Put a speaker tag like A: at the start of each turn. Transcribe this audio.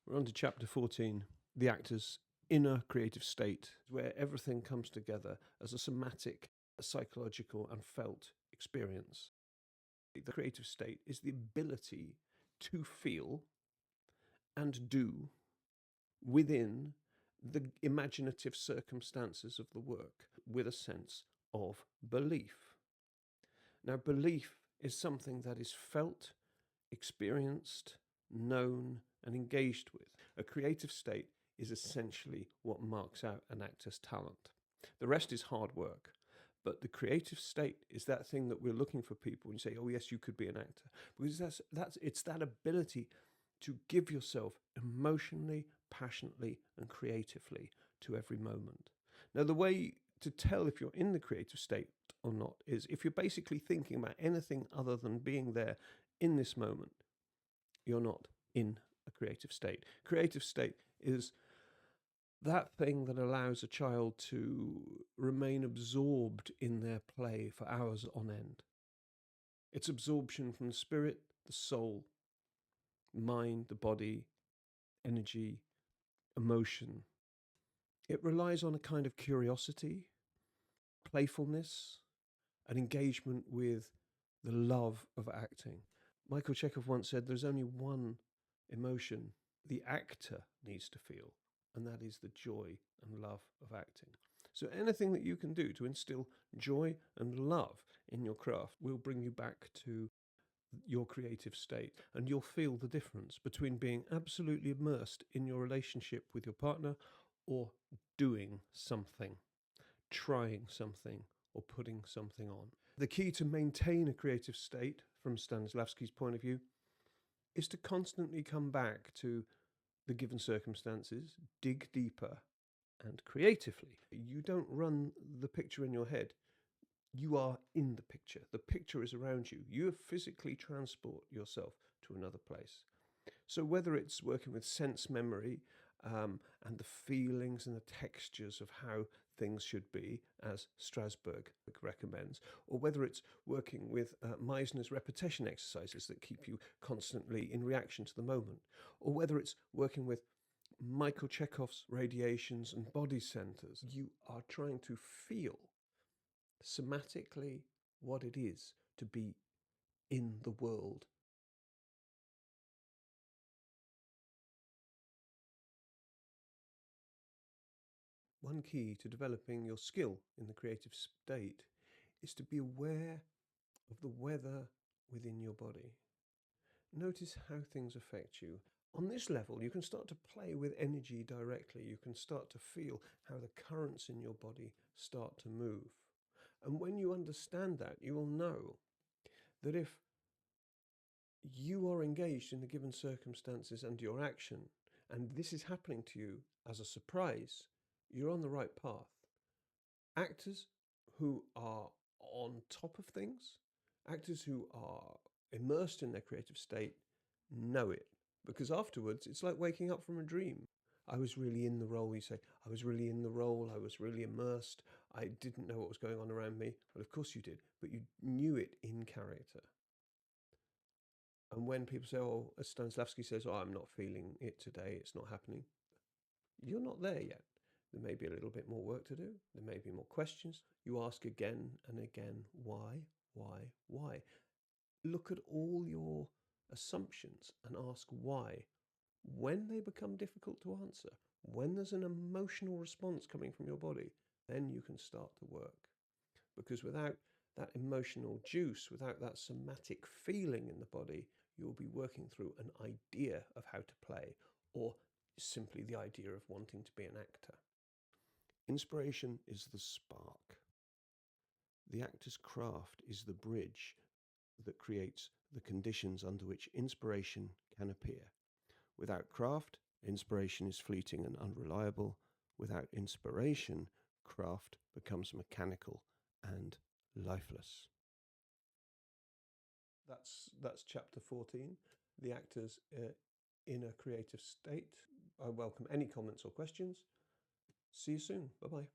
A: We're on to chapter 14, the actor's inner creative state, where everything comes together as a somatic, psychological, and felt experience. The creative state is the ability to feel and do within the imaginative circumstances of the work with a sense of belief. Now, belief is something that is felt, experienced, known, and engaged with. A creative state is essentially what marks out an actor's talent. The rest is hard work, but the creative state is that thing that we're looking for people and say, oh yes, you could be an actor. Because it's that ability to give yourself emotionally, passionately, and creatively to every moment. Now, the way to tell if you're in the creative state or not is if you're basically thinking about anything other than being there in this moment, you're not in a creative state. Creative state is that thing that allows a child to remain absorbed in their play for hours on end. It's absorption from the spirit, the soul, mind, the body, energy, emotion. It relies on a kind of curiosity, playfulness, an engagement with the love of acting. Michael Chekhov once said there's only one emotion the actor needs to feel, and that is the joy and love of acting. So anything that you can do to instill joy and love in your craft will bring you back to your creative state, and you'll feel the difference between being absolutely immersed in your relationship with your partner or doing something, trying something, or putting something on. The key to maintain a creative state, from Stanislavski's point of view, is to constantly come back to the given circumstances, dig deeper, and creatively. You don't run the picture in your head. You are in the picture. The picture is around you. You physically transport yourself to another place. So whether it's working with sense memory and the feelings and the textures of how things should be, as Strasberg recommends, or whether it's working with Meisner's repetition exercises that keep you constantly in reaction to the moment, or whether it's working with Michael Chekhov's radiations and body centers, you are trying to feel somatically what it is to be in the world. One key to developing your skill in the creative state is to be aware of the weather within your body. Notice how things affect you. On this level, you can start to play with energy directly. You can start to feel how the currents in your body start to move. And when you understand that, you will know that if you are engaged in the given circumstances and your action, and this is happening to you as a surprise, you're on the right path. Actors who are on top of things, actors who are immersed in their creative state, know it. Because afterwards, it's like waking up from a dream. I was really in the role, you say. I was really in the role. I was really immersed. I didn't know what was going on around me. Well, of course you did, but you knew it in character. And when people say, oh, as Stanislavski says, oh, I'm not feeling it today, it's not happening, you're not there yet. There may be a little bit more work to do. There may be more questions. You ask again and again, why? Look at all your assumptions and ask why. When they become difficult to answer, when there's an emotional response coming from your body, then you can start to work. Because without that emotional juice, without that somatic feeling in the body, you'll be working through an idea of how to play, or simply the idea of wanting to be an actor. Inspiration is the spark. The actor's craft is the bridge that creates the conditions under which inspiration can appear. Without craft, inspiration is fleeting and unreliable. Without inspiration, craft becomes mechanical and lifeless. That's chapter 14, the actor's inner creative state. I welcome any comments or questions. See you soon. Bye-bye.